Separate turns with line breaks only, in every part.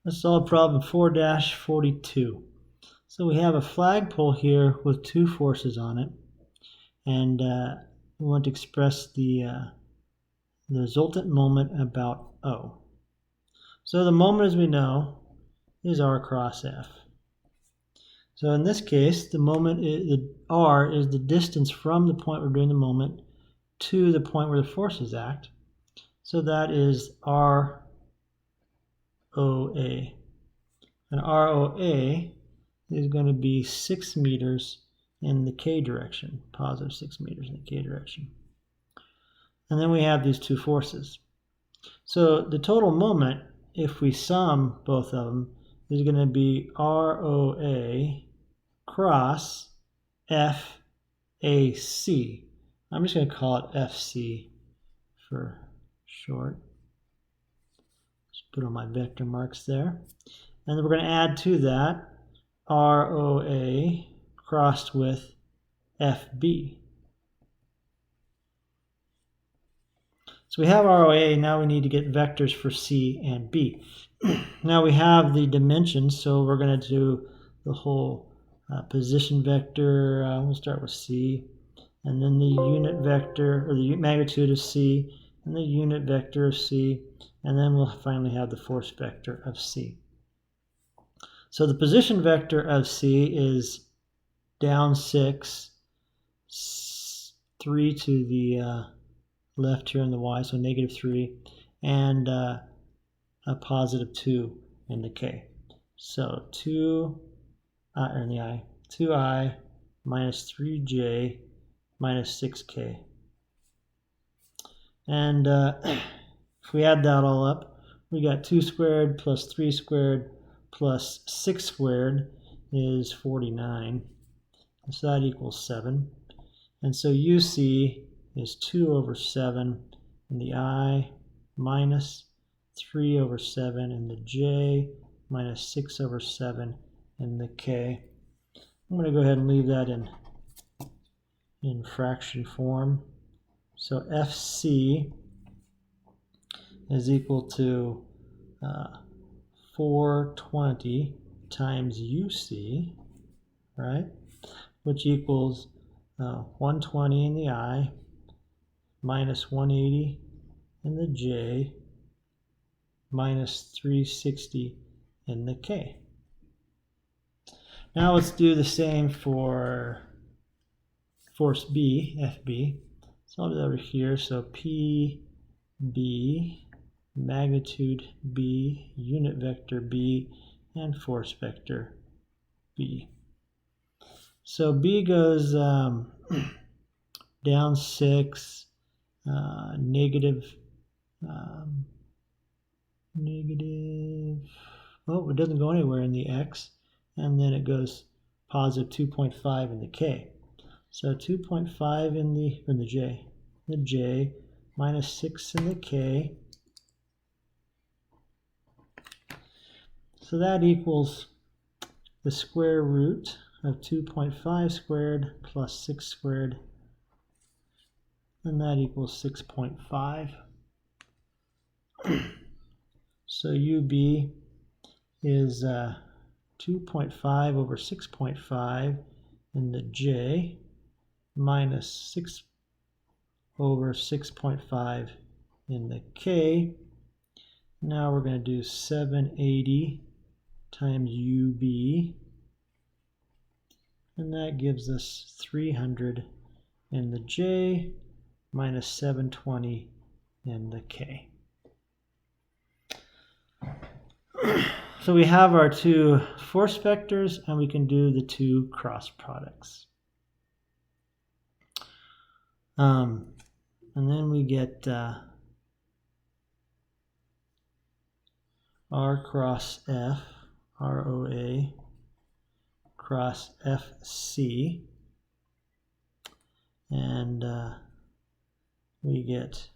Let's solve problem 4-42. So we have a flagpole here with two forces on it, and we want to express the resultant moment about O. So the moment, as we know, is R cross F. So in this case, the moment R is the distance from the point we're doing the moment to the point where the forces act. So that is ROA. And ROA is going to be 6 meters in the K direction, positive 6 meters in the K direction. And then we have these two forces. So the total moment, if we sum both of them, is going to be ROA cross FAC. I'm just going to call it FC for short. Just put on my vector marks there. And then we're going to add to that ROA crossed with FB. So we have ROA, now we need to get vectors for C and B. Now we have the dimensions, so we're going to do the whole position vector. We'll start with C, and then the unit vector, or the magnitude of C, and the unit vector of C, and then we'll finally have the force vector of C. So the position vector of C is down 6, 3 to the left here in the Y, so negative 3, and a positive 2 in the K. So 2 in the I, 2I minus 3J minus 6K. And if we add that all up, we got 2 squared plus 3 squared plus 6 squared is 49. So that equals 7. And so UC is 2 over 7 in the I minus 3 over 7 in the J minus 6 over 7 in the K. I'm going to go ahead and leave that in fraction form. So FC is equal to 420 times UC, right? Which equals 120 in the I minus 180 in the J minus 360 in the K. Now let's do the same for force B, FB. So I'll do that over here. So PB, magnitude B, unit vector B, and force vector B. So B goes down 6, negative, oh, it doesn't go anywhere in the X, and then it goes positive 2.5 in the K. So 2.5 in the J, minus 6 in the K. So that equals the square root of 2.5 squared plus 6 squared, and that equals 6.5. So UB is 2.5 over 6.5 in the J minus 6 over 6.5 in the K. Now we're going to do 780 times UB, and that gives us 300 in the J minus 720 in the K. So we have our two force vectors, and we can do the two cross products. And then we get R cross F, ROA cross FC, and we get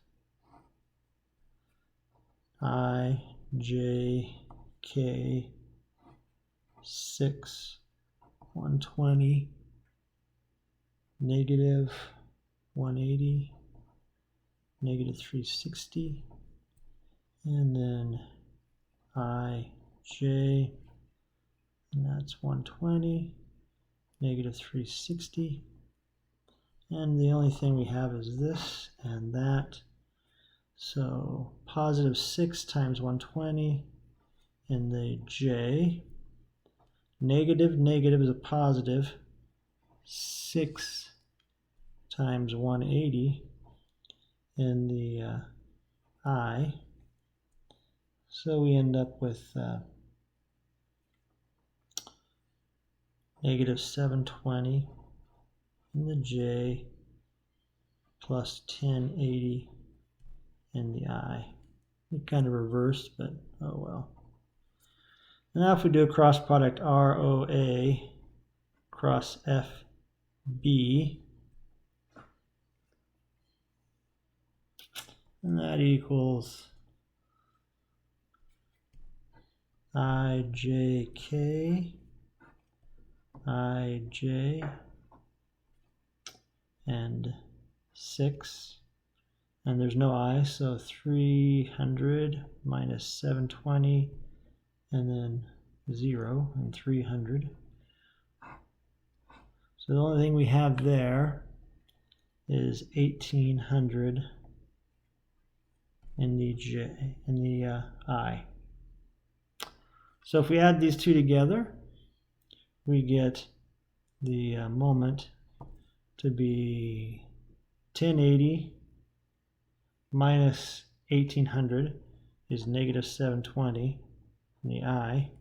IJK 6, 120, negative 180, negative 360, and then I J, and that's 120, negative 360. And the only thing we have is this and that. So positive 6 times 120 in the J. Negative is a positive. 6 times 180 in the I. So we end up with negative 720 in the J plus 1080 in the I. It kind of reversed, but oh well. Now if we do a cross product ROA cross FB, and that equals IJK, IJ, and 6. And there's no I, so 300 minus 720, and then 0 and 300. So the only thing we have there is 1800 in the J, in the I. So if we add these two together, we get the moment to be 1080 minus 1800 is negative 720 in the I,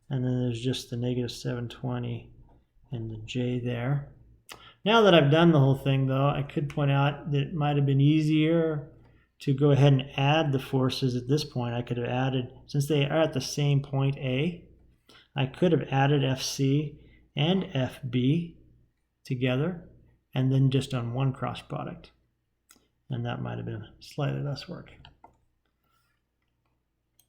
and then there's just the negative 720 in the J there. Now that I've done the whole thing though, I could point out that it might have been easier to go ahead and add the forces at this point. I could have added, since they are at the same point A, I could have added FC and FB together and then just done one cross product. And that might have been slightly less work.